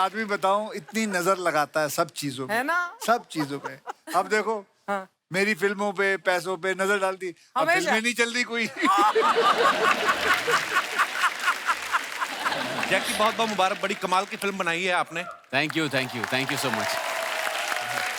आदमी बताऊं इतनी नजर लगाता है सब चीजों है पे, ना? सब चीजों पे। अब देखो हाँ। मेरी फिल्मों पे, पैसों पे नजर डालती, अब हमेशा। फिल्में नहीं चल रही कोई। जैकी बहुत बहुत मुबारक, बड़ी कमाल की फिल्म बनाई है आपने। Thank you so much.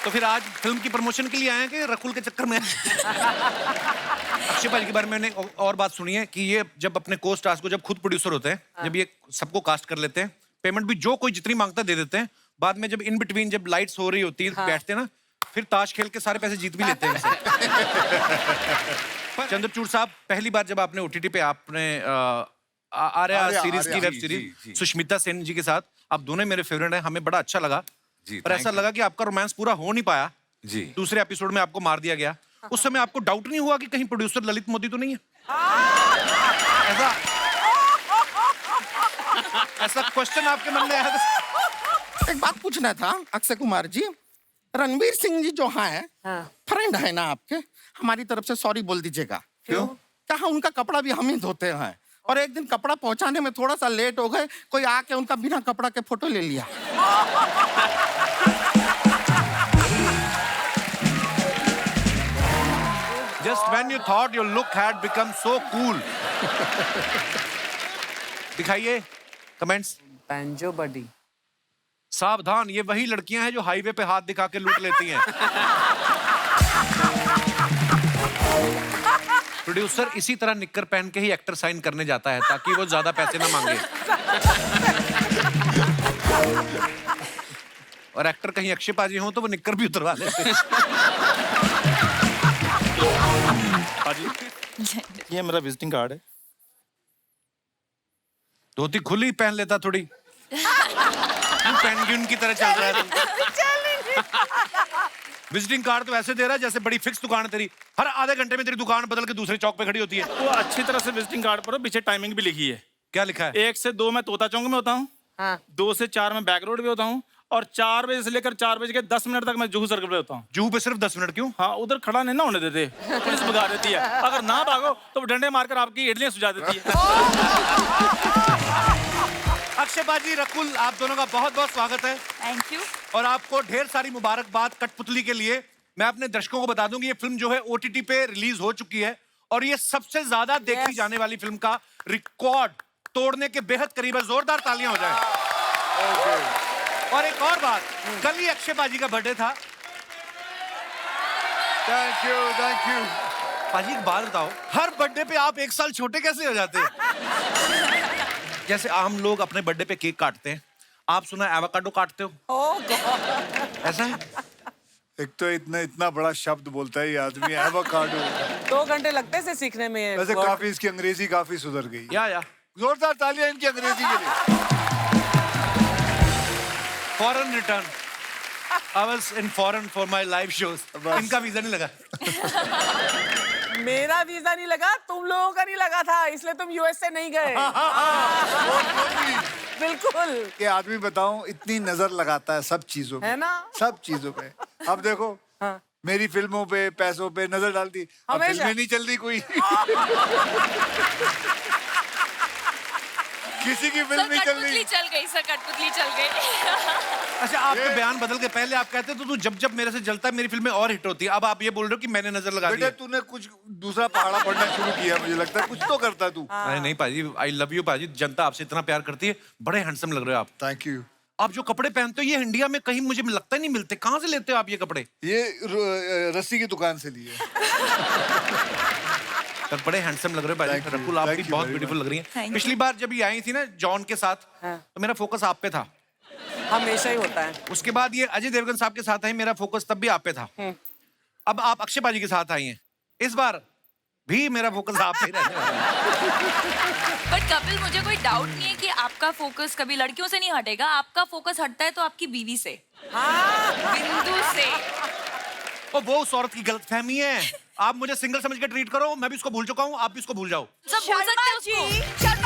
तो फिर आज फिल्म की प्रमोशन के लिए आए हैं कि रकुल के चक्कर में? अक्षय भाई के बारे में मैंने और बात सुनी है कि ये जब अपने को स्टार्स को, जब खुद प्रोड्यूसर होते हैं, जब ये सबको कास्ट कर लेते हैं, पेमेंट भी जो कोई जितनी मांगता दे देते हैं, बाद में जब इन बिटवीन जब लाइट्स हो रही होती है, बैठते हैं ना, फिर ताश खेल के सारे पैसे जीत भी लेते हैं इनसे। चंद्रचूड़ साहब, पहली बार जब आपने ओटीटी पे आपने आर्या सीरीज की वेब सीरीज सुष्मिता सेन जी के साथ, आप दोनों मेरे फेवरेट हैं, हमें बड़ा अच्छा लगा। पर ऐसा लगा कि आपका रोमांस पूरा हो नहीं पाया जी। दूसरे एपिसोड में आपको मार दिया गया। उस समय आपको डाउट नहीं हुआ कि कहीं प्रोड्यूसर ललित मोदी तो नहीं है? ऐसा क्वेश्चन आपके मन में आया था? एक बात पूछना था अक्षय कुमार जी, रणवीर सिंह जी जो हैं फ्रेंड है ना आपके, हमारी तरफ से सॉरी बोल दीजिएगा। क्यों? कहा उनका कपड़ा भी हम ही धोते हैं और एक दिन कपड़ा पहुंचाने में थोड़ा सा लेट हो गए, कोई आके उनका बिना कपड़ा के फोटो ले लिया। Just when you thought your look had become so cool. दिखाइए कमेंट्स। पैंजो बडी। सावधान, ये वही लड़कियां हैं जो हाईवे पे हाथ दिखा के लूट लेती हैं। प्रोड्यूसर इसी तरह निक्कर पहन के ही एक्टर साइन करने जाता है ताकि वो ज्यादा पैसे ना मांगे। और एक्टर कहीं अक्षय पाजी हो तो वो निक्कर भी उतरवा लेते हैं। ये मेरा विजिटिंग कार्ड है। धोती खुली पहन लेता थोड़ी। पेंगुइन की तरह चल रहा है। विजिटिंग कार्ड तो ऐसे दे रहा है जैसे बड़ी फिक्स दुकान है तेरी, हर आधे घंटे में तेरी दुकान बदल के दूसरे चौक पे खड़ी होती है। वो अच्छी तरह से विजिटिंग कार्ड पर पीछे टाइमिंग भी लिखी है। क्या लिखा है? 1 से 2 मैं तोता चौक में होता हूँ, 2 से 4 में बैक रोड पे होता हूँ, और 4 बजे से लेकर 4 बजे के 10 मिनट तक मैं जुहू सर्कल पे होता हूँ। जुहू पे सिर्फ 10 मिनट क्यों? हाँ, उधर खड़ा नहीं ना होने देते, पुलिस भगा देती है। अगर ना भागो तो डंडे मारकर आपकी इडलियां सुझा देती है। अक्षय बाजी, रकुल, आप दोनों का बहुत बहुत स्वागत है। Thank you. और आपको ढेर सारी मुबारकबाद कठपुतली के लिए। मैं अपने दर्शकों को बता दूं कि ये फिल्म जो है ओटीटी पे रिलीज हो चुकी है और ये सबसे ज्यादा देखी जाने वाली फिल्म का रिकॉर्ड तोड़ने के बेहद करीब है। जोरदार तालियां हो जाए। और एक और बात, कल ही अक्षय बाजी का बर्थडे था। Thank you. बाजी एक बात बताओ, हर बर्थडे पे आप 1 साल छोटे कैसे हो जाते हैं? जैसे आम लोग अपने बर्थडे पे केक काटते हैं, आप सुना एवोकाडो काटते हो? ऐसा है? एक तो इतना बड़ा शब्द बोलता है ये आदमी, एवोकाडो। 2 घंटे लगते हैं सीखने में। वैसे काफी इसकी अंग्रेजी काफी सुधर गई। या जोरदार तालियां इनकी अंग्रेजी के लिए। Foreign return. I was in foreign for my live shows. इनका वीजा नहीं लगा। मेरा वीजा नहीं लगा, तुम लोगों का नहीं लगा था, इसलिए तुम यूएस से नहीं गए। बिल्कुल। ये आदमी बताऊं इतनी नजर लगाता है सब चीजों पे, है ना? सब चीजों पे। अब देखो मेरी फिल्मों पे, पैसों पे नजर डालती, अब हमेशा। फिल्में नहीं चल रही कोई। किसी की फिल्म नहीं चल रही। कठपुतली चल गई। अच्छा, आपके बयान बदल के पहले आप कहते तो तू जब मेरे से जलता है मेरी फिल्में और हिट होती है, अब आप ये बोल रहे हो कि मैंने नजर लगा दी। बेटा तूने कुछ दूसरा पहाड़ा पढ़ना शुरू किया, मुझे लगता है कुछ तो करता तू। अरे नहीं पाजी, आई लव यू पाजी, जनता आपसे इतना प्यार करती है, बड़े हैंडसम लग रहे हो आप। Thank you. आप जो कपड़े पहनते हो ये इंडिया में कहीं मुझे लगता ही नहीं मिलते, कहाँ से लेते हो आप ये कपड़े? ये रस्सी की दुकान से लिए। पर बड़े हैंडसम लग रहे हो भाई। रकुल, आप भी बहुत ब्यूटीफुल लग रही हैं। पिछली बार जब ये आई थी ना जॉन के साथ, तो मेरा फोकस आप पे था। हमेशा ही होता है। उसके बाद ये अजय देवगन साहब के साथ आई, मेरा फोकस तब भी आप पे था। अब आप अक्षय बाजी के साथ आई हैं, इस बार भी मेरा फोकस आप पे रहने वाला है। बट कपिल, मुझे कोई डाउट नहीं है कि आपका फोकस कभी लड़कियों से नहीं हटेगा। आपका फोकस हटता है तो आपकी बीवी से, बिंदु से। और वो उस औरत की गलतफहमी है। आप मुझे सिंगल समझ के ट्रीट करो, मैं भी उसको भूल चुका हूँ, आप भी उसको भूल जाओ। सब भूल सकते हैं उसको।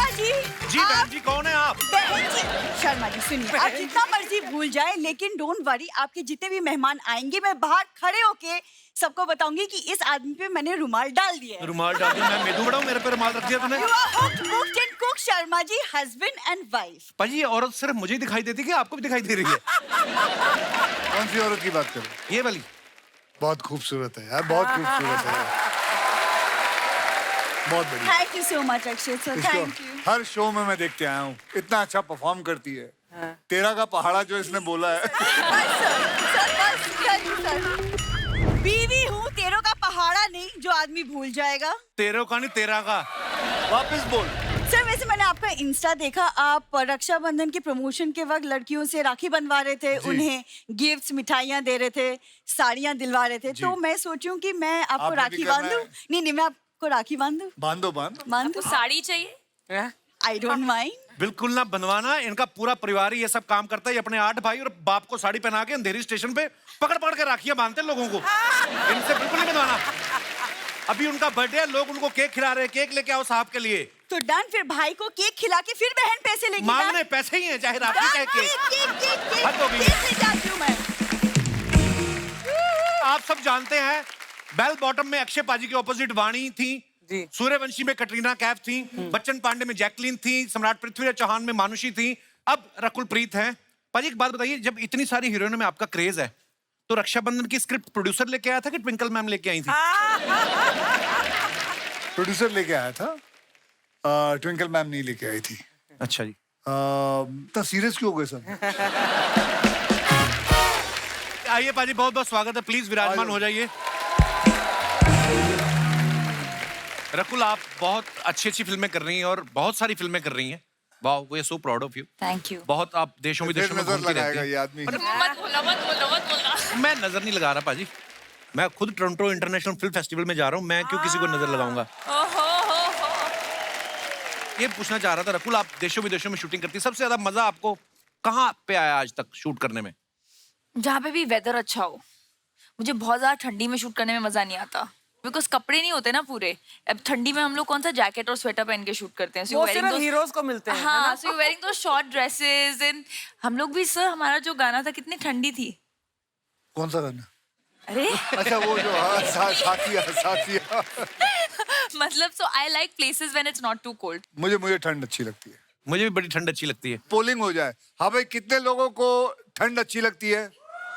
शर्मा जी। जी बहन जी, कौन है आप? बहन जी, शर्मा जी सुनिए, आप जितना मर्जी भूल जाएं, लेकिन डोंट वरी, आपके जितने भी मेहमान आएंगे मैं बाहर खड़े होके सबको बताऊंगी कि इस आदमी पे मैंने रुमाल डाल दिया है। रुमाल डाल दिया? मैं मेदू बड़ा हूँ, मेरे पे रुमाल रख दिया तूने? You are hooked and cooked, Sharma ji, husband and wife। पाजी ये औरत सिर्फ मुझे ही दिखाई देती है कि आपको भी दिखाई दे रही है? कौन सी औरत की बात करो? ये वाली? बहुत खूबसूरत है यार, बहुत खूबसूरत है, बहुत बढ़िया। Thank you so much Akshay sir, इसको thank you। हर शो में मैं देखते आया हूँ, इतना अच्छा परफॉर्म करती है। तेरा का पहाड़ा जो इसने बोला है। बस सर, बीवी हूँ, तेरों का पहाड़ा नहीं जो आदमी भूल जाएगा। तेरे का नहीं, तेरा का। वापस बोल। सर वैसे मैंने आपका इंस्टा देखा, आप रक्षाबंधन के प्रमोशन के वक्त लड़कियों से राखी बनवा रहे थे, उन्हें गिफ्ट्स मिठाइयाँ दे रहे थे, साड़ियाँ दिलवा रहे थे, तो मैं सोचूं कि मैं आपको आपने भी राखी करना बांध दूं। है। नहीं, मैं आपको राखी बांध दूं। बांधो। बांध दूं? साड़ी चाहिए? I don't mind. बिल्कुल ना बनवाना, इनका पूरा परिवार ही ये सब काम करता है। ये अपने 8 भाई और बाप को साड़ी पहना के अंधेरी स्टेशन पे पकड़ के राखियां बांधते हैं लोगों को। इनसे बिल्कुल नहीं बनवाना। अभी उनका बर्थडे है, लोग उनको केक खिला रहे हैं, केक लेके आओ साहब के लिए। तो डन, फिर भाई को केक खिला के फिर बहन पैसे लेगी। मांगने पैसे ही हैं, चाहे राखी चाहे केक। हद हो गई है। केक ले जाती हूँ मैं। आप सब जानते हैं बेल बॉटम में अक्षय पाजी के ऑपोजिट वाणी थी, सूर्यवंशी में कटरीना कैफ थी, बच्चन पांडे में जैकलीन थी, सम्राट पृथ्वीराज चौहान में मानुषी थी, अब रकुल प्रीत है। पाजी एक बात बताइए, जब इतनी सारी हीरोइनों में आपका क्रेज है, तो रक्षाबंधन की स्क्रिप्ट प्रोड्यूसर लेके आया था कि ट्विंकल मैम लेके आई थी? प्रोड्यूसर लेके आया था, ट्विंकल मैम नहीं लेके आई थी। अच्छा जी। तो सीरियस क्यों हो गए सर? आइए पाजी, बहुत बहुत स्वागत है, प्लीज विराजमान हो जाइए। रकुल, आप बहुत अच्छी फिल्में कर रही हैं और बहुत सारी फिल्में कर रही हैं। Wow, we are so proud of you. Thank you. बहुत आप देशों विदेशों में नजर घूमती रहती लगाएगा हैं। ये आदमी। मत बोलना। मैं नजर नहीं लगा रहा पाजी, मैं खुद टोरंटो इंटरनेशनल फिल्म फेस्टिवल में जा रहा हूँ, मैं क्यों किसी को नजर लगाऊंगा? ये पूछना चाह रहा था रकुल, आप देशों विदेशों में शूटिंग करती है, सबसे ज्यादा मजा आपको कहाँ पे आया आज तक शूट करने में? जहाँ पे भी वेदर अच्छा हो। मुझे बहुत ज्यादा ठंडी में शूट करने में मजा नहीं आता, बिकॉज कपड़े नहीं होते ना पूरे। अब ठंडी में हम लोग कौन सा जैकेट और स्वेटर पहन के शूट करते हैं। वो सिर्फ हीरोज को मिलते हैं। हाँ, so you're wearing those short dresses and हम लोग भी, सर हमारा जो गाना था कितनी ठंडी थी। कौन सा गाना? अरे अच्छा वो जो साथिया। मतलब so I like places when it's not too cold. मुझे ठंड अच्छी लगती है। मुझे भी बड़ी ठंड अच्छी लगती है। पोलिंग हो जाए, हाँ भाई, कितने लोगों को ठंड अच्छी लगती है?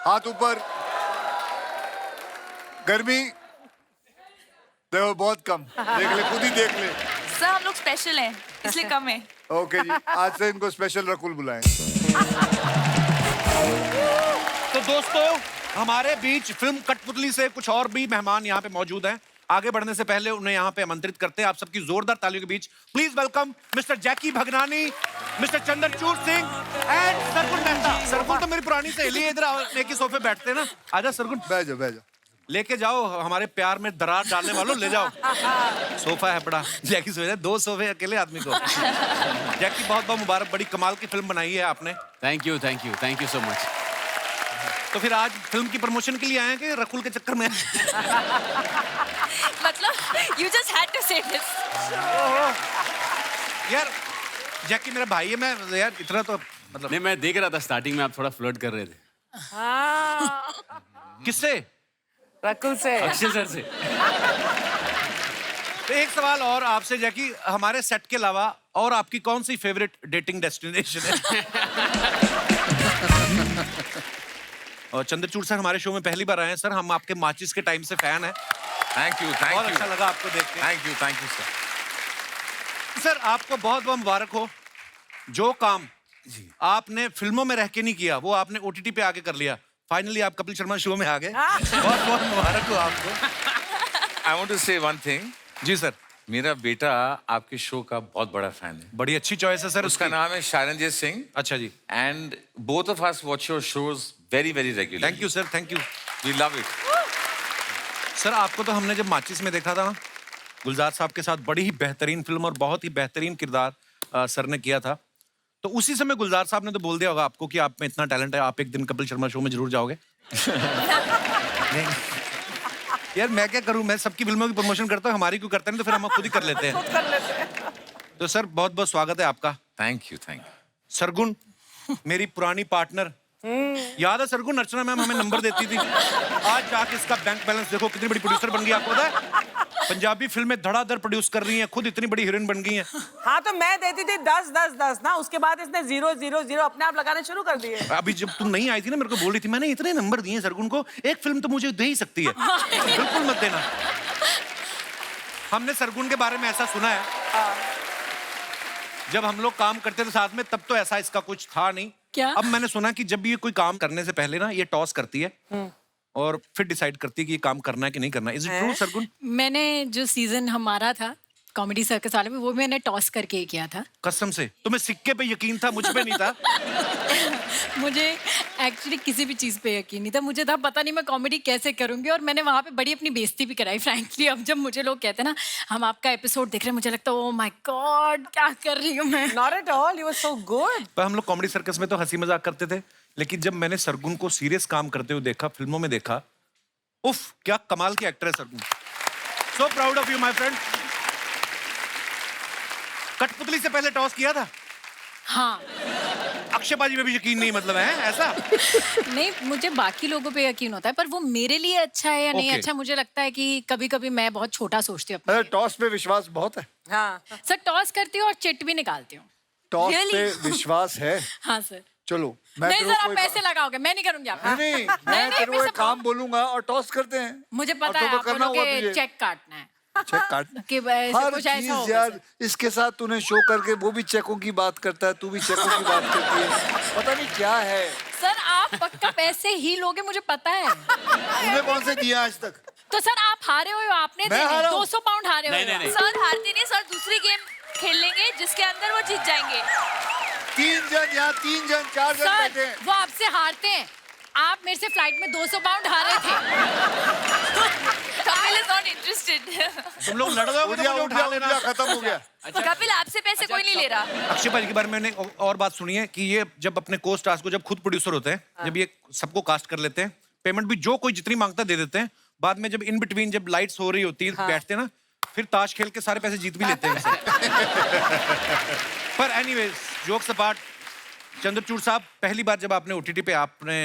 हाथ ऊपर। गर्मी देखो बहुत कम, देख ले, खुद ही देख ले। सर हम लोग स्पेशल हैं, इसलिए कम है। ओके जी, आज से इनको स्पेशल रकुल बुलाएं। तो दोस्तों, हमारे बीच फिल्म कठपुतली से कुछ और भी मेहमान यहाँ पे मौजूद हैं। आगे बढ़ने से पहले उन्हें यहाँ पे आमंत्रित करते हैं। आप सबकी जोरदार तालियों के बीच please welcome mister Jackky Bhagnani, mister Chandrachur Singh and Sargun Mehta. Sargun तो मेरी पुरानी सहेली है, इधर एक ही सोफे बैठते हैं ना। आजा सरगुन, बैठ जाओ। लेके जाओ, हमारे प्यार में दरार डालने वालों, ले जाओ। सोफा है बड़ा, जैकी सोफा, 2 सोफे अकेले आदमी को। जैकी बहुत बहुत मुबारक, बड़ी कमाल की फिल्म बनाई है आपने। Thank you so much. तो फिर आज फिल्म की प्रमोशन के लिए आए हैं कि रकुल के चक्कर में? मतलब you just had to say this. यार जैकी मेरा भाई है, मैं यार इतना तो मतलब नहीं, मैं देख रहा था स्टार्टिंग में आप थोड़ा फ्लर्ट कर रहे थे। किससे? रकुल से। अक्षय सर से। तो एक सवाल और आपसे जैकी, हमारे सेट के अलावा और आपकी कौन सी फेवरेट डेटिंग डेस्टिनेशन है? और चंद्रचूड़ सर हमारे शो में पहली बार आए हैं। सर हम आपके माचिस के टाइम से फैन हैं। थैंक यू बहुत अच्छा लगा आपको देख के। Thank you sir. सर आपको बहुत बहुत मुबारक हो, जो काम आपने फिल्मों में रह के नहीं किया वो आपने OTT पे आके कर लिया। फाइनली आप कपिल शर्मा शो में आ गए। बहुत बहुत मुबारक हो आपको। आई वांट टू से वन थिंग। जी सर। मेरा बेटा आपके शो का बहुत बड़ा फैन है। बड़ी अच्छी चॉइस है सर। उसका नाम है शारंजीत सिंह। अच्छा जी। And both of us watch your shows very regular. Thank you sir, thank you. We love it. Sir आपको तो हमने जब माचिस में देखा था गुलजार साहब के साथ, बड़ी ही बेहतरीन फिल्म और बहुत ही बेहतरीन किरदार सर ने किया था। तो उसी समय गुलजार साहब ने तो बोल दिया होगा आपको कि आप में इतना टैलेंट है, आप एक दिन कपिल शर्मा शो में जरूर जाओगे। नहीं यार मैं क्या करूं, मैं सबकी फिल्मों की प्रमोशन करता हूँ, हमारी क्यों करते नहीं, तो फिर हम खुद ही कर लेते हैं। तो सर बहुत बहुत स्वागत है आपका। Thank you. सरगुन मेरी पुरानी पार्टनर, याद है सरगुन? अर्चना मैम हमें नंबर देती थी। आज जाके इसका बैंक बैलेंस देखो, कितनी बड़ी प्रोड्यूसर बन गई। आपको पता है पंजाबी फिल्में धड़ाधड़ प्रोड्यूस कर रही हैं, खुद इतनी बड़ी हीरोइन बन गई हैं। हाँ तो मैं देती थी 10 ना, उसके बाद इसने 0 0 0 अपने आप लगाने शुरू कर दिए। अभी जब तुम नहीं आई थी ना, मेरे को बोल रही थी मैंने इतने नंबर दिए सरगुन को, एक फिल्म तो मुझे दे ही सकती है। तो बिल्कुल मत देना। हमने सरगुन के बारे में ऐसा सुना है, जब हम लोग काम करते थे साथ में तब तो ऐसा इसका कुछ था नहीं। क्या? अब मैंने सुना कि जब भी ये कोई काम करने से पहले ना ये टॉस करती है और फिर डिसाइड करती है कि ये काम करना है कि नहीं करना। Is it true Sargun? मैंने जो सीजन हमारा था कॉमेडी सर्कस वाले में, वो मैंने टॉस करके ही किया था। कसम से? तुम्हें सिक्के पे यकीन था, मुझ पे नहीं था? मुझे एक्चुअली किसी भी चीज पे यकीन नहीं था। मुझे था पता नहीं मैं कॉमेडी कैसे करूंगी, और मैंने वहां पे बड़ी अपनी बेइज्जती भी कराई फ्रैंकली। अब जब मुझे लोग कहते हैं ना हम आपका एपिसोड देख रहे हैं, मुझे लगता है ओह माय गॉड क्या कर रही हूँ मैं। Not at all, you were so good. पर हम लोग कॉमेडी सर्कस में तो हंसी मजाक करते थे, लेकिन जब मैंने सरगुन को सीरियस काम करते हुए देखा, फिल्मों में देखा, उफ क्या कमाल की एक्टर है सरगुन। सो proud of you my friend. कठपुतली से पहले टॉस किया था? हाँ। अक्षयबाजी में भी यकीन नहीं, मतलब है ऐसा? नहीं, मुझे बाकी लोगों पे यकीन होता है, पर वो मेरे लिए अच्छा है या नहीं Okay. अच्छा, मुझे लगता है कि कभी कभी मैं बहुत छोटा सोचती हूँ अपने लिए। टॉस पे विश्वास बहुत है। हाँ सर टॉस करती हूँ और चिट भी निकालती हूँ। Toss Really? पे विश्वास है। हाँ सर। चलो मैं नहीं तेरे सर को आप कोई पैसे लगाओगे, मैं नहीं करूंगी आप। नहीं मैं नहीं, तेरे को मेरे एक से काम बोलूंगा और टॉस करते हैं। मुझे पता और है तो आप करना हुआ बोलोगे तुझे। चेक काटना है चेक काट कि ऐसे हर कुछ ऐसा चीज होगा यार, सर। इसके साथ तूने शो करके वो भी चेकों की बात करता है, तू भी चेकों की बात करती है, पता नहीं क्या है। सर आप पक्का पैसे ही लोगे, मुझे पता है। तूने कौन से दिया आज तक? तो सर आप हारे हुए हो, आपने मैं हारा हूं। 200 पाउंड हारे हुए नहीं, हो। नहीं। सर हारते नहीं सर, दूसरी गेम खेल लेंगे जिसके अंदर वो जीत जाएंगे। 3 जन यहाँ 3 जन 4 जन सर बैठे हैं। वो आपसे हारते हैं। आप मेरे से फ्लाइट में 200 पाउंड हारे थे। Kapil is not interested. तुम लोग लड़ रहे हो तो मुझे उठा लेना। खत्म हो गया। कपिल आपसे पैसे कोई नहीं ले रहा। अक्षय भाई के बारे में मैंने और बात सुनी है कि ये जब अपने को स्टार्स को, जब खुद प्रोड्यूसर होते हैं, जब ये सबको कास्ट कर लेते हैं, पेमेंट भी जो कोई जितनी मांगता है दे देते हैं। बाद में जब इन बिटवीन जब लाइट्स हो रही होती है बैठते हैं ना, फिर ताश खेल के सारे पैसे जीत भी लेते हैं इनसे। पर एनीवेज जोक्स अपार्ट, चंद्रचूड़ साहब पहली बार जब आपने ओटीटी पे आपने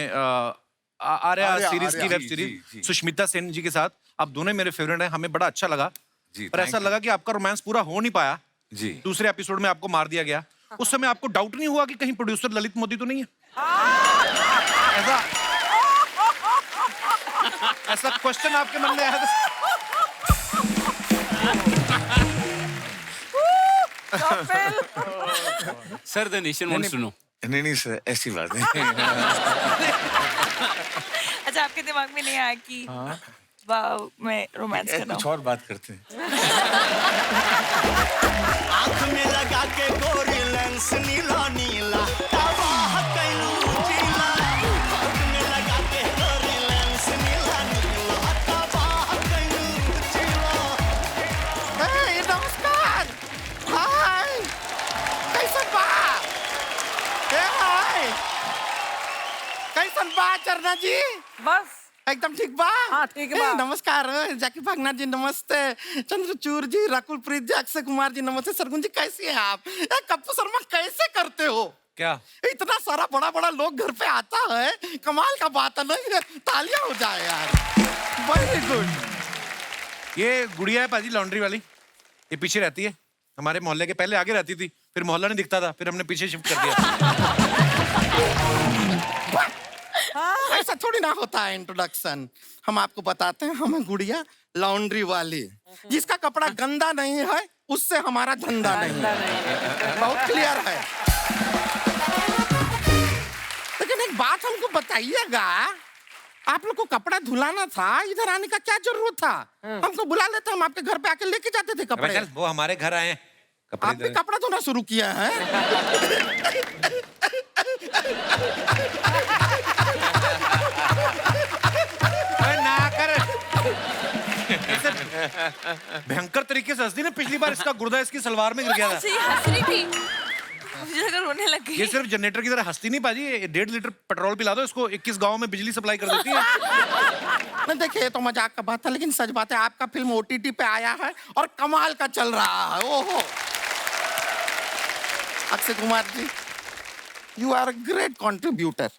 आर्या सीरीज की वेब सीरीज सुष्मिता सेन जी के साथ, आप दोनों मेरे फेवरेट हैं, हमें बड़ा अच्छा लगा। पर ऐसा लगा कि आपका रोमांस पूरा हो नहीं पाया जी। दूसरे एपिसोड में आपको मार दिया गया। उस समय आपको डाउट नहीं हुआ कि कहीं प्रोड्यूसर ललित मोदी तो नहीं है? ऐसा क्वेश्चन आपके मन में आया था? Sir, the nation wants to know. नहीं सर ऐसी बात नहीं। अच्छा आपके दिमाग में नहीं आया कि वाह मैं रोमांस कर रहा कुछ हूँ? और बात करते हैं। आँख में लगा के गोरी लेंस नीला नीला तबाह कैलू जिला। आँख में लगा के गोरी लेंस नीला नीला तबाह कैलू जिला। हे, नमस्कार। हाय, कैसन बा? हे, हाय, कैसन बा चरना जी? बस एकदम ठीक बा? हाँ, ठीक बा। हे, नमस्कार जाकी भागना जी, नमस्ते चंद्रचूड़ जी, रकुल प्रीत जी, अक्षय कुमार जी, नमस्ते सरगुन जी, कैसी हैं आप? कप्पू शर्मा कैसे करते हो? क्या इतना सारा बड़ा बड़ा लोग घर पे आता है, कमाल का बात है। नहीं तालियां हो जाए यार, वेरी गुड। ये गुड़िया है पाजी लॉन्ड्री वाली, ये पीछे रहती है हमारे मोहल्ले के। पहले आगे रहती थी, फिर मोहल्ला नहीं दिखता था, फिर हमने पीछे शिफ्ट कर दिया। ऐसा थोड़ी ना होता है इंट्रोडक्शन। हम आपको बताते हैं, हमें गुड़िया लॉन्ड्री वाली, जिसका कपड़ा गंदा नहीं है उससे हमारा धंधा नहीं है। बहुत क्लियर है। लेकिन एक बात हमको बताइएगा, आप लोग को कपड़ा धुलाना था, इधर आने का क्या जरूरत था? हमको बुला लेते, हम आपके घर पे आके लेके जाते थे कपड़े। चल, वो हमारे घर आए हैं, कपड़े आप भी दे- कपड़ा धोना शुरू किया है? अरे ना कर। ऐसे भयंकर तरीके से हंसती ना, पिछली बार इसका गुर्दा इसकी सलवार में गिर गया था। ऐसे ही हंस रही थी, मुझे लगा रोने लग गई। ये सिर्फ जनरेटर की तरह हंसती नहीं पाजी, 1.5 लीटर पेट्रोल पिला दो इसको, 21 गांव में बिजली सप्लाई कर देती है। नहीं देखिए, ये तो मजाक का बात था, लेकिन सच बात है आपका फिल्म ओटीटी पे आया है और कमाल का चल रहा है। ओहो, Akshay Kumar ji, you are a great contributor.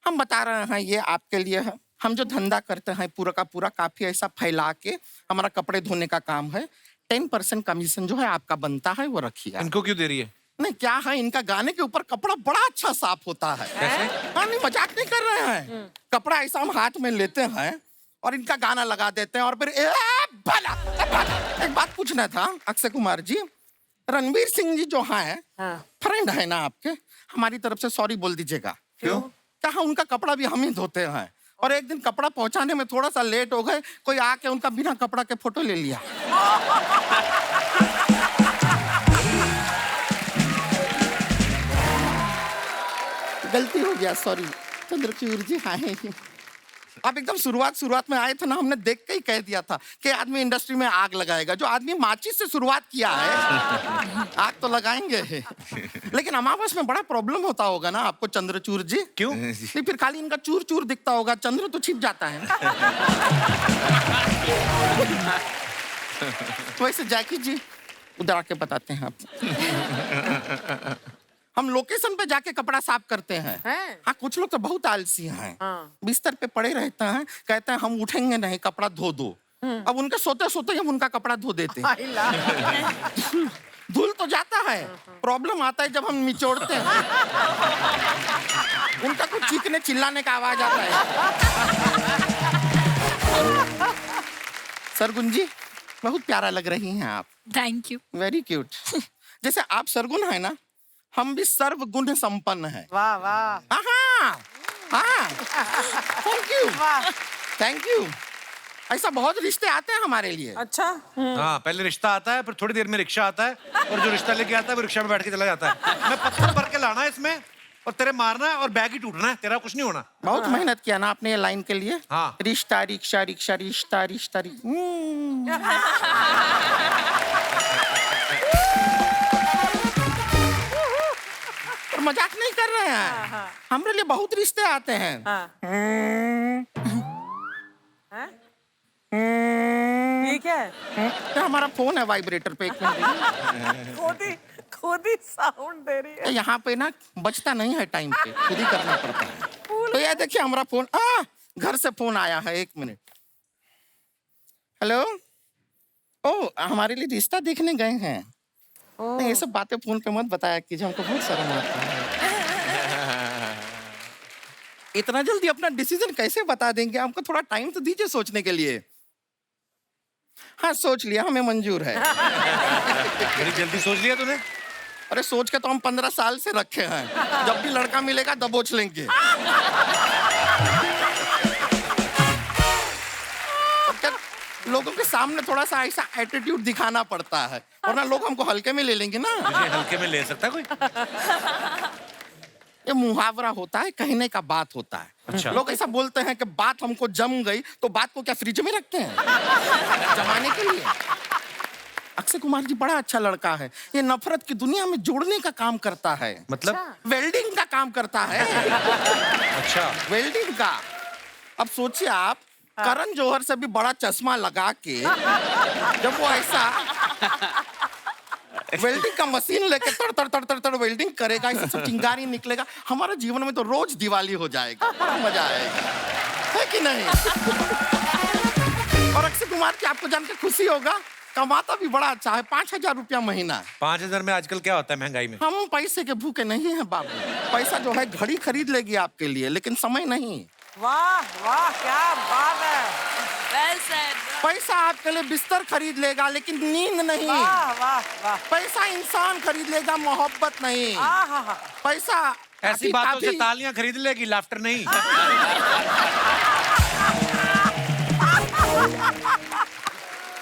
हम बता रहे हैं ये आपके लिए है। हम जो धंधा करते हैं पूरा का पूरा काफी ऐसा फैला के हमारा कपड़े धोने का काम है। 10% कमीशन जो है आपका बनता है वो रखिए। इनको क्यों दे रही है? नहीं क्या है, इनका गाने के ऊपर कपड़ा बड़ा अच्छा साफ होता है। कैसे? हाँ नहीं, मजाक नहीं कर रहे हैं। कपड़ा ऐसा हम हाथ में लेते हैं और इनका गाना लगा देते हैं और फिर एक बात पूछना था अक्षय कुमार जी, रणवीर सिंह जी जो हैं फ्रेंड है ना आपके, हमारी तरफ से सॉरी बोल दीजिएगा। क्यों? कहा उनका कपड़ा भी हम ही धोते हैं और एक दिन कपड़ा पहुंचाने में थोड़ा सा लेट हो गए, कोई आके उनका बिना कपड़ा के फोटो ले लिया। गलती हो गया, सॉरी चंद्रचूड़ जी। हाँ आप एकदम शुरुआत में आए थे ना, हमने देख के ही कह दिया था कि आदमी इंडस्ट्री में आग लगाएगा। जो आदमी माचिस से शुरुआत किया है आग तो लगाएंगे। लेकिन अमावस में बड़ा प्रॉब्लम होता होगा ना आपको चंद्रचूड़ जी? क्यों? नहीं फिर खाली इनका चूर चूर दिखता होगा, चंद्र तो छिप जाता है। वैसे जैकी जी उधर आके बताते हैं आप। हम लोकेशन पे जाके कपड़ा साफ करते हैं। हाँ कुछ लोग तो बहुत आलसी हैं। बिस्तर पे पड़े रहते हैं, कहते हैं हम उठेंगे नहीं, कपड़ा धो दो। अब उनके सोते सोते हम उनका कपड़ा धो देते हैं। धुल तो जाता है, प्रॉब्लम आता है जब हम निचोड़ते हैं। उनका कुछ चीखने चिल्लाने का आवाज आता है। सरगुन जी बहुत प्यारा लग रही हैं आप। Thank you. Very cute. जैसे आप सरगुन है ना, हम भी सर्वगुण संपन्न हैं। वाह वाह। हाँ थैंक यू थैंक यू। ऐसा बहुत रिश्ते आते हैं हमारे लिए। अच्छा। हाँ पहले रिश्ता आता है, फिर थोड़ी देर में रिक्शा आता है और जो रिश्ता लेके आता है वो रिक्शा में बैठ के चला जाता है। मैं पत्थर भर के लाना है इसमें और तेरे मारना है और बैग ही टूटना है, तेरा कुछ नहीं होना। बहुत मेहनत किया ना आपने ये लाइन के लिए। हाँ। रिश्ता रिक्शा रिक्शा रिश्ता रिश्ता मजाक नहीं कर रहे हैं। हमारे लिए बहुत रिश्ते आते हैं। ठीक है। हमारा फोन है वाइब्रेटर पे। एक मिनट। खुद ही साउंड दे रही है। यहाँ पे ना बचता नहीं है टाइम पे, खुद ही करना पड़ता है। तो ये देखिए हमारा फोन, घर से फोन आया है। एक मिनट। हेलो। ओ हमारे लिए रिश्ता देखने गए हैं। नहीं ये सब बातें फोन पे मत बताया कीजिए, हमको बहुत शर्म आता है। इतना जल्दी अपना डिसीजन कैसे बता देंगे? हमको थोड़ा टाइम तो दीजिए सोचने के लिए। हाँ सोच लिया, हमें मंजूर है। बड़ी जल्दी सोच लिया तूने? अरे सोच के तो हम 15 साल से रखे हैं। जब भी लड़का मिलेगा दबोच लेंगे। लोगों के सामने थोड़ा सा ऐसा एटीट्यूड दिखाना पड़ता है, वरना लोग हमको हल्के में ले लेंगे ना। मुझे हल्के में ले सकता कोई? ये मुहावरा होता है, कहने का बात होता है। अच्छा। लोग ऐसा बोलते हैं कि बात हमको जम गई, तो बात को क्या फ्रिज में रखते हैं जमाने के लिए? अक्षय कुमार जी बड़ा अच्छा लड़का है। ये नफरत की दुनिया में जोड़ने का काम करता है। मतलब? वेल्डिंग का काम करता है। अच्छा वेल्डिंग का। अब सोचिए आप, करण जौहर से भी बड़ा चश्मा लगा के जब वो ऐसा वेल्डिंग का मशीन लेके तड़ तड़ तड़ तड़ तड़ वेल्डिंग करेगा, इससे सब चिंगारी निकलेगा, हमारा जीवन में तो रोज दिवाली हो जाएगा। बड़ा मजा आएगा, है कि नहीं? और अक्षय कुमार की आपको जान के खुशी होगा, कमाता भी बड़ा अच्छा है। 5000 रुपया महीना। 5000 में आजकल क्या होता है महंगाई में? हम पैसे के भूखे नहीं हैं बाबू। पैसा जो है घड़ी खरीद लेगी आपके लिए, लेकिन समय नहीं। वाह वाह क्या बात है। Well said. पैसा आपके लिए बिस्तर खरीद लेगा, लेकिन नींद नहीं। वाह वाह वाह। पैसा इंसान खरीद लेगा, मोहब्बत नहीं। पैसा ऐसी बातों से तालियां खरीद लेगी, लाफ्टर नहीं।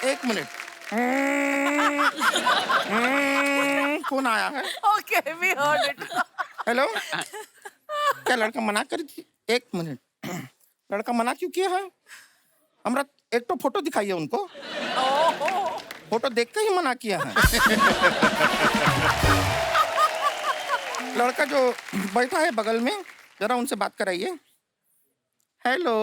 एक मिनट। फोन आया है। Okay we heard it. Hello. क्या लड़का मना कर दी? एक मिनट। लड़का मना क्यों किया है? हमरा एक तो फोटो दिखाइए उनको। फोटो देख के ही मना किया है। लड़का जो बैठा है बगल में, जरा उनसे बात कराइए। हेलो।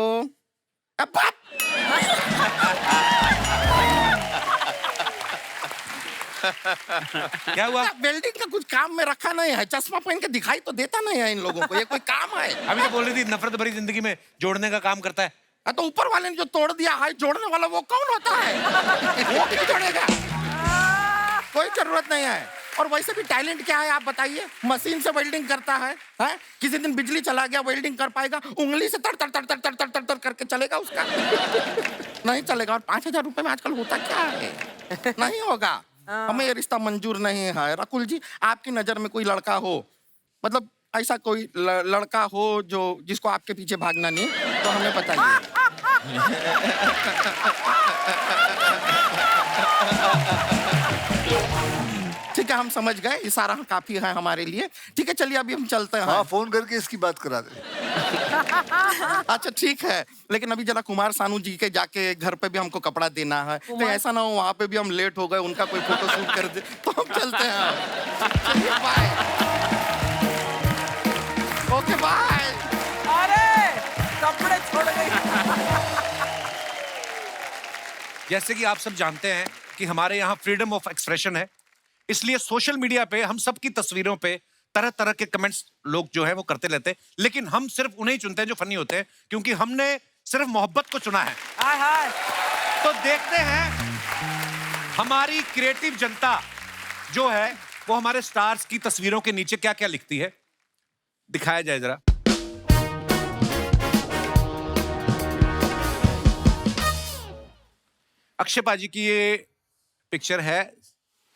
क्या हुआ? वेल्डिंग का कुछ काम में रखा नहीं है, चश्मा पहन के दिखाई तो देता नहीं है इन लोगों को, ये कोई काम है? अभी तो बोल रही थी नफरत भरी जिंदगी में जोड़ने का काम करता है। तो ऊपर वाले ने जो तोड़ दिया है जोड़ने वाला वो कौन होता है? वो क्यों जोड़ेगा? कोई जरूरत नहीं है। और वैसे भी टैलेंट क्या है आप बताइए? मशीन से वेल्डिंग करता है, हैं? किसी दिन बिजली चला गया वेल्डिंग कर पाएगा? उंगली से तड़ तड़ तड़ तड़ तड़ तड़ तड़ तड़ करके चलेगा उसका? नहीं चलेगा। और 5,000 रुपए में आजकल होता क्या है? नहीं होगा। हमें ये रिश्ता मंजूर नहीं है। रकुल जी, आपकी नजर में कोई लड़का हो, मतलब ऐसा कोई लड़का हो जो जिसको आपके पीछे भागना नहीं, तो हमें बताइए। ठीक है, हम समझ गए, इशारा काफी है हमारे लिए। ठीक है, चलिए अभी हम चलते हैं। हाँ, फोन करके इसकी बात करा दे। अच्छा ठीक है, लेकिन अभी जरा कुमार सानू जी के जाके घर पे भी हमको कपड़ा देना है, तो ऐसा ना हो वहाँ पे भी हम लेट हो गए, उनका कोई फोटो शूट कर दे, तो हम चलते हैं। चलिए बाय। Okay bye. अरे कपड़े छोड़ गई। जैसे कि आप सब जानते हैं कि हमारे यहाँ फ्रीडम ऑफ एक्सप्रेशन है, इसलिए सोशल मीडिया पे हम सब की तस्वीरों पे तरह तरह के कमेंट्स लोग जो है वो करते रहते हैं, लेकिन हम सिर्फ उन्हें ही चुनते हैं जो फनी होते हैं, क्योंकि हमने सिर्फ मोहब्बत को चुना है। हाय हाय। तो देखते हैं हमारी क्रिएटिव जनता जो है वो हमारे स्टार्स की तस्वीरों के नीचे क्या क्या लिखती है। दिखाया जाए जरा। अक्षय पाजी की ये पिक्चर है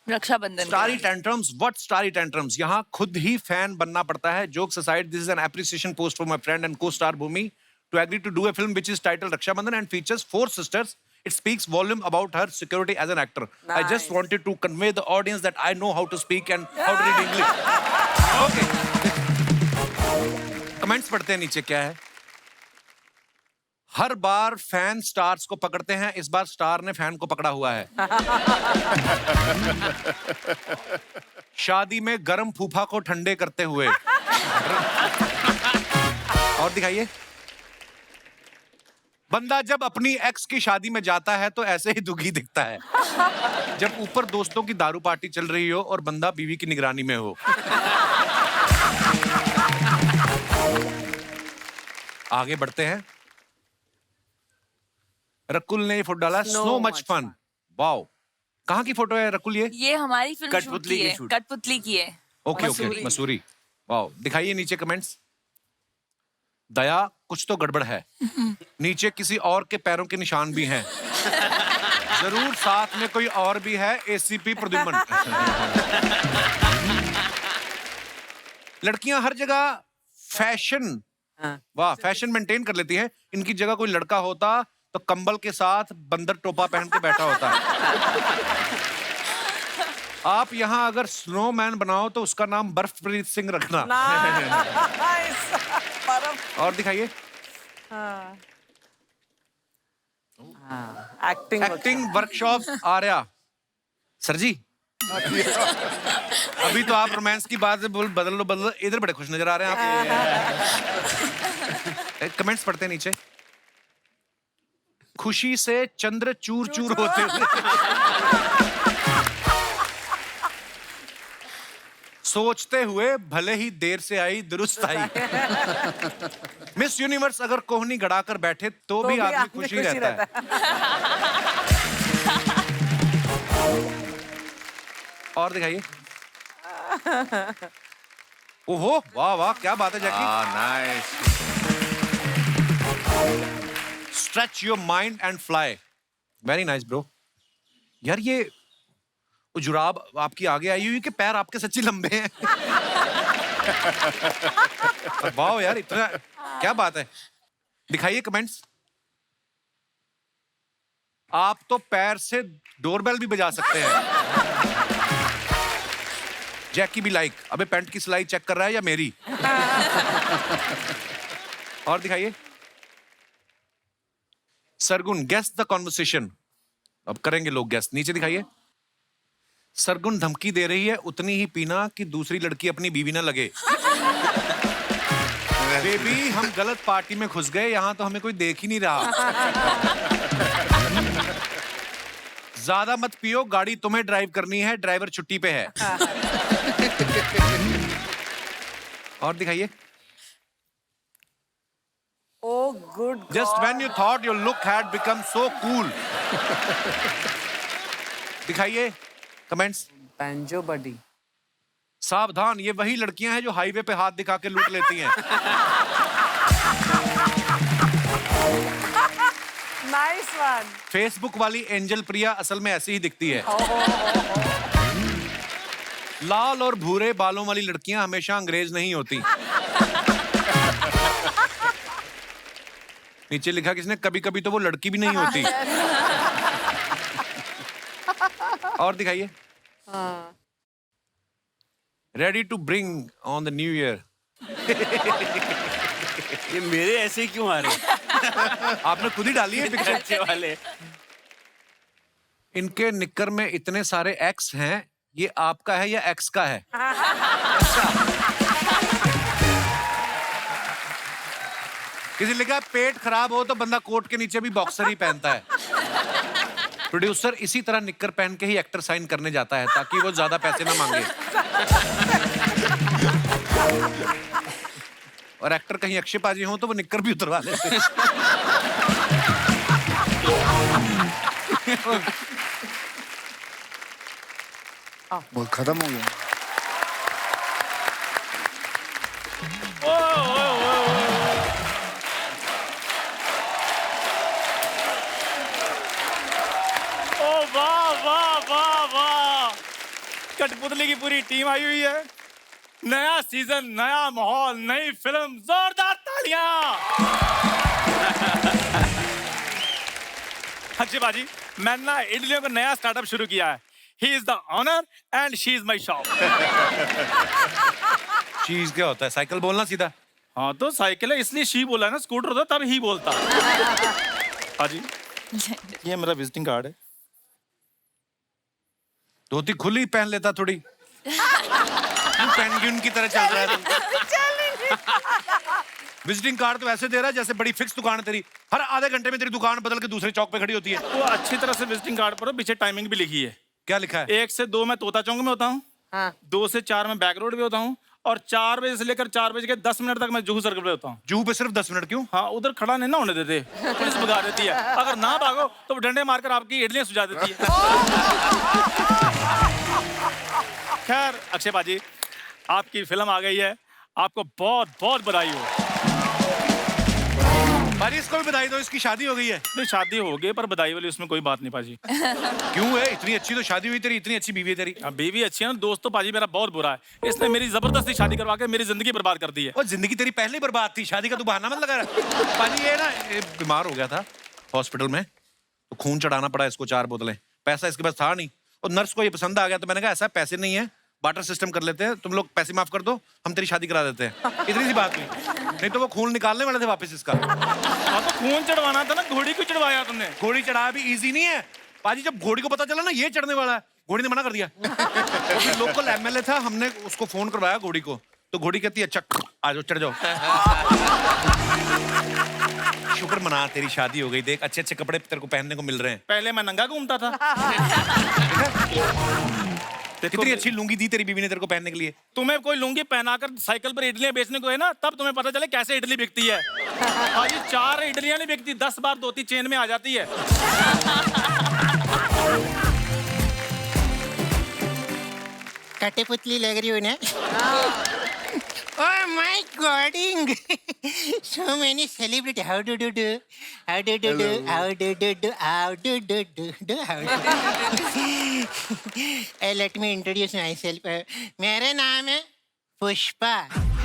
Raksha Bandhan. Starry tantrums. What starry tantrums? यहाँ खुद ही फैन बनना पड़ता है। Jokes aside, this is an appreciation post for my friend and co-star Bhumi to agree to do a film which is titled Rakshabandhan and features 4 sisters. It speaks volume about her security as an actor. I just wanted to convey the audience that I know how to speak and how to read English. Okay. Comments पढ़ते हैं नीचे क्या है। हर बार fan stars को पकड़ते हैं, इस बार star ने फैन को पकड़ा हुआ है। शादी में गरम फूफा को ठंडे करते हुए। और दिखाइए। बंदा जब अपनी एक्स की शादी में जाता है तो ऐसे ही दुखी दिखता है जब ऊपर दोस्तों की दारू पार्टी चल रही हो और बंदा बीवी की निगरानी में हो। आगे बढ़ते हैं। रकुल ने फोटो डाला, सो मच फन। वाओ, कहाँ की फोटो है रकुल? ये हमारी फिल्म कठपुतली की शूट। कठपुतली की है। Okay okay, Mussoorie. वाओ, दिखाइए नीचे कमेंट्स। दया, कुछ तो गड़बड़ है। नीचे किसी और के पैरों के निशान भी हैं। जरूर साथ में कोई और भी है, एसीपी प्रद्युम्न। लड़कियां हर जगह फैशन, वाह, फैशन मेंटेन कर लेती हैं। इनकी जगह कोई लड़का होता तो कंबल के साथ बंदर टोपा पहन के बैठा होता। आप यहाँ अगर स्नोमैन बनाओ तो उसका नाम बर्फप्रीत सिंह रखना। और दिखाइए। एक्टिंग वर्कशॉप आर्या सर जी। अभी तो आप रोमांस की बात बदल लो। इधर बड़े खुश नजर आ रहे हैं आप। कमेंट्स पढ़ते हैं नीचे। खुशी से चंद्र चूर चूर होते हुए सोचते हुए भले ही देर से आई दुरुस्त आई। मिस यूनिवर्स अगर कोहनी गड़ाकर बैठे तो भी आदमी खुशी रहता है। और दिखाइए। ओहो, वाह वाह, क्या बात है Jackky. Nice. Stretch your mind and fly. Very nice bro. यार ये जुराब आपकी आगे आई हुई कि पैर आपके सच्ची लंबे हैं। वाह यार, इतना क्या बात है। दिखाइए कमेंट्स। आप तो पैर से डोरबेल भी बजा सकते हैं। जैकी भी लाइक, अबे पैंट की सिलाई चेक कर रहा है या मेरी। और दिखाइए। Sargun, guess the conversation. अब करेंगे लोग गेस। नीचे दिखाइए। सरगुन धमकी दे रही है उतनी ही पीना कि दूसरी लड़की अपनी बीवी ना लगे। बेबी, हम गलत पार्टी में घुस गए, यहां तो हमें कोई देख ही नहीं रहा। ज्यादा मत पियो, गाड़ी तुम्हें ड्राइव करनी है, ड्राइवर छुट्टी पे है। और दिखाइए। Oh, good God. Just when you thought your look had become so cool. दिखाइए कमेंट्स। Banjo buddy. सावधान, ये वही लड़कियां हैं जो हाईवे पे हाथ दिखा के लूट लेती हैं। Nice one. फेसबुक वाली एंजल प्रिया असल में ऐसी ही दिखती है। लाल और भूरे बालों वाली लड़कियां हमेशा अंग्रेज नहीं होती। नीचे लिखा किसने, कभी कभी तो वो लड़की भी नहीं होती। और दिखाइए। Ready to bring on the new year. ये मेरे ऐसे ही क्यों आ रहे हैं? आपने खुद ही डाली है पिक्चर। अच्छे वाले। इनके निक्कर में इतने सारे एक्स हैं, ये आपका है या एक्स का है? किसी ने लिखा पेट खराब हो तो बंदा कोट के नीचे भी बॉक्सर ही पहनता है। प्रोड्यूसर इसी तरह निक्कर पहन के ही एक्टर साइन करने जाता है ताकि वो ज्यादा पैसे ना मांगे। और एक्टर कहीं अक्षयपाजी हो तो वो निक्कर भी उतरवा लेते हैं। वो खत्म हो गया। वाह वाह वाह वाह, कठपुतली की पूरी टीम आई हुई है। नया सीजन, नया माहौल, नई फिल्म, जोरदार तालियां। अच्छी बाजी, मैंने ना इडलियों का नया स्टार्टअप शुरू किया है। He is the owner and she is my shop. चीज क्या होता है? साइकिल बोलना सीधा। हाँ तो साइकिल है इसलिए शी बोला है ना, स्कूटर होता तब ही बोलता। हाजी, ये मेरा विजिटिंग कार्ड है। धोती खुली पहन लेता थोड़ी। पेंगुइन की तरह चल रहा है तू। विजिटिंग कार्ड तो ऐसे दे रहा है जैसे बड़ी फिक्स दुकान है तेरी। हर आधे घंटे में तेरी दुकान बदल के दूसरे चौक पे खड़ी होती है। वो अच्छी तरह से विजिटिंग कार्ड पर पीछे टाइमिंग भी लिखी है। क्या लिखा है? 1 से 2 मैं तोता चौक में होता हूँ, 2 से 4 में बैक रोड पे होता हूँ, और 4 बजे से लेकर 4 बजे के 10 मिनट तक मैं जुहू सर्कल पे होता हूँ। जुहू पे सिर्फ 10 मिनट क्यों? हाँ, उधर खड़ा नहीं ना होने देते, पुलिस भगा देती है। अगर ना भागो तो डंडे मारकर आपकी इडलियां सुझा देती है। खैर अक्षय बाजी, आपकी फिल्म आ गई है, आपको बहुत बहुत बधाई हो। बाजी इसको भी बधाई दो, इसकी शादी हो गई है। नहीं शादी हो गई पर बधाई वाली उसमें कोई बात नहीं पाजी। क्यों है? इतनी अच्छी तो शादी हुई तेरी, इतनी अच्छी बीवी है तेरी। बीवी अच्छी है ना, दोस्त तो पाजी मेरा बहुत बुरा है। इसने मेरी जबरदस्ती शादी करवा के मेरी जिंदगी बर्बाद कर दी है। और जिंदगी तेरी पहले ही बर्बाद थी, शादी का तू बहाना मत लगा रहा। पाजी ये ना बीमार हो गया था हॉस्पिटल में, तो खून चढ़ाना पड़ा इसको 4 बोतलें। पैसा इसके पास था नहीं, और नर्स को ये पसंद आ गया तो मैंने कहा ऐसा पैसे नहीं है, बाटर सिस्टम कर लेते हैं, तुम लोग पैसे माफ कर दो, हम तेरी शादी करा देते हैं। इतनी सी बात हुई, नहीं तो वो खून निकालने वाले थे वापस इसका। हाँ तो खून चढ़वाना था ना, घोड़ी क्यों चढ़वाया तुमने? घोड़ी चढ़ाया भी इजी नहीं है पाजी। जब घोड़ी को पता चला ना ये चढ़ने वाला है, घोड़ी ने मना कर दिया। तो लोकल एमएलए था, हमने उसको फोन करवाया घोड़ी को, तो घोड़ी कहती है अच्छा आ जाओ, चढ़ जाओ। शुक्र मना तेरी शादी हो गई, देख अच्छे अच्छे कपड़े तेरे को पहनने को मिल रहे हैं। पहले मैं नंगा घूमता था। कितनी अच्छी लुंगी दी तेरी बीवी ने तेरे को पहनने के लिए। तुम्हें कोई लुंगी पहनाकर साइकिल पर इडलियां बेचने को है ना, तब तुम्हें पता चले कैसे इडली बिकती है। आज 4 इडलियां नहीं बिकती, 10 बार धोती चेन में आ जाती है। कठपुतली लग रही हो ना? Oh my God! So many celebrity. How do do do? How do do do? How do do do? How do do do? Do how do do? Let me introduce myself. मेरा नाम है पुष्पा।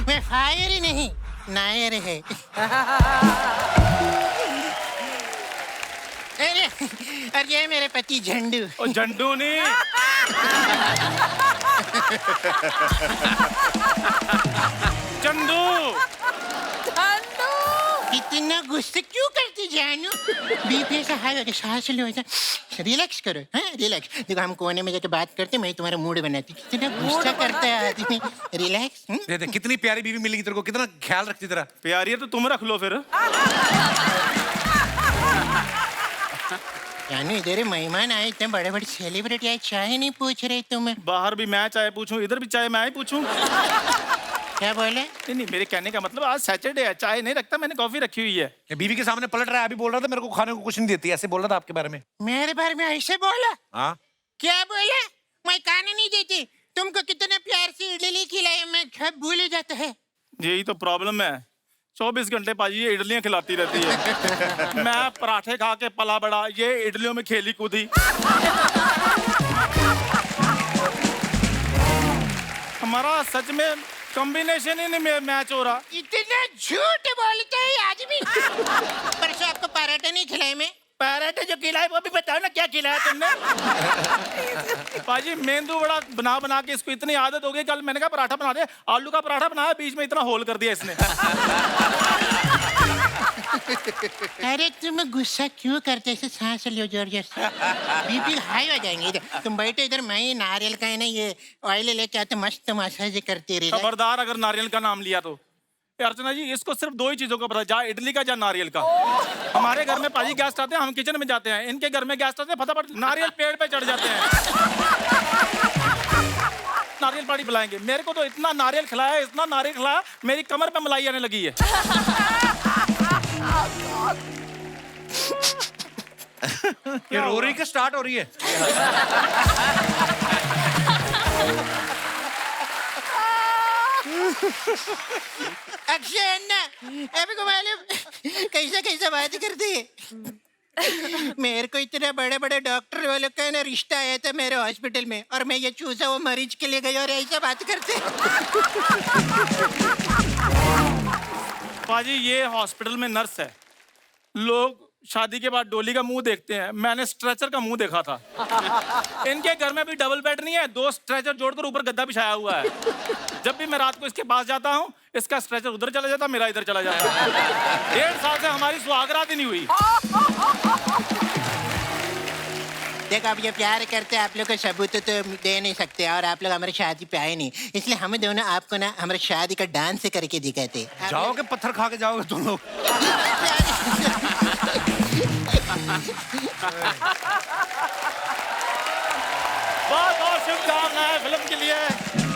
मैं फायर ही नहीं, नायर है। अरे और ये मेरे पति झंडू। और झंडू नहीं, चंदू। इतना गुस्सा क्यों करती जानू? बीपी से हाई होके सांस लो, रिलैक्स करो। हाँ रिलैक्स। देखो हम कोने में जाके बात करते, मैं तुम्हारा मूड बनाती। कितना गुस्सा करता है आदमी। रिलैक्स। दे कितनी प्यारी बीवी मिलेगी तेरे को, कितना ख्याल रखती तेरा। प्यारी है तो तुम रख लो फिर। यानी इधर मेहमान आए, इतने बड़े बड़े सेलिब्रिटी आए, चाय नहीं पूछ रहे तुम्हें? बाहर भी मैं चाय पूछूं, इधर भी चाय मैं ही पूछूं? क्या बोले? नहीं नहीं, मेरे कहने का मतलब आज सैटरडे है, चाय नहीं रखता, मैंने कॉफी रखी हुई है। ये बीवी के सामने पलट रहा है, अभी बोल रहा था मेरे को खाने को कुछ नहीं देती, ऐसे बोल रहा था आपके बारे में। मेरे बारे में ऐसे बोला? हाँ। क्या बोला? मैं खाने नहीं देती। तुमको कितने प्यार से इडली खिलाई, मैं सब भूल जाता है। यही तो प्रॉब्लम है, 24 घंटे पाजी ये इडलियां खिलाती रहती है। मैं पराठे खा के पला बड़ा, ये इडलियों में खेली कूदी। हमारा सच में कॉम्बिनेशन ही नहीं मैच हो रहा। इतना झूठ बोलते हैं आदमी। परसों आपको पराठे नहीं खिलाए मैं? पराठे जो खिलाए वो भी बताओ ना, क्या खिलाया तुमने? पाजी मेंदू बड़ा बना बना के इसको इतनी आदत हो गई, कल मैंने कहा पराठा बना दे, आलू का पराठा बनाया, बीच में इतना होल कर दिया इसने। अरे तुम गुस्सा क्यों करते? ऐसे सांस लियो जोर जोर से, बीपी हाई हो जाएंगे। इधर तुम बैठे, इधर मैं ही नारियल का है ना ये ऑयल लेके आते, मस्त मसाज करते रहे। खबरदार अगर नारियल का नाम लिया तो। अर्चना जी, इसको सिर्फ 2 ही चीजों का पता है, जा इडली का, जा नारियल का। हमारे घर में पाजी गेस्ट आते हैं, हम किचन में जाते हैं, इनके घर में गेस्ट आते हैं, फटाफट नारियल पेड़ पे चढ़ जाते हैं। नारियल पानी पिलाएंगे। मेरे को तो इतना नारियल खिलाया, इतना नारियल खिलाया, मेरी कमर पे मलाई आने लगी है। ये रो रही के स्टार्ट हो रही है? अक्षय अन्ना, अभी को मालूम कैसा कैसा बात करती है। मेरे को इतने बड़े बड़े डॉक्टर वालों का ना रिश्ता आया था मेरे हॉस्पिटल में, और मैं ये चूसा वो मरीज के लिए गई और ऐसा बात करते। पाजी ये हॉस्पिटल में नर्स है, लोग शादी के बाद डोली का मुंह देखते हैं, मैंने स्ट्रेचर का मुंह देखा था। इनके घर में भी डबल बेड नहीं है, 2 स्ट्रेचर जोड़कर ऊपर गद्दा बिछाया हुआ है। जब भी मैं रात को इसके पास जाता हूँ, इसका स्ट्रेचर उधर चला जाता, मेरा इधर चला जाता। 1.5 साल से हमारी सुहागरात ही नहीं हुई। देखो अब ये प्यार करते आप लोग को सबूत तो दे नहीं सकते, और आप लोग हमारी शादी पे आए नहीं, इसलिए हम दोनों आपको ना हमारी शादी का डांस करके दिखाते। जाओगे पत्थर खा के जाओगे तुम लोग। बहुत बहुत शुभकामनाएं फिल्म के लिए।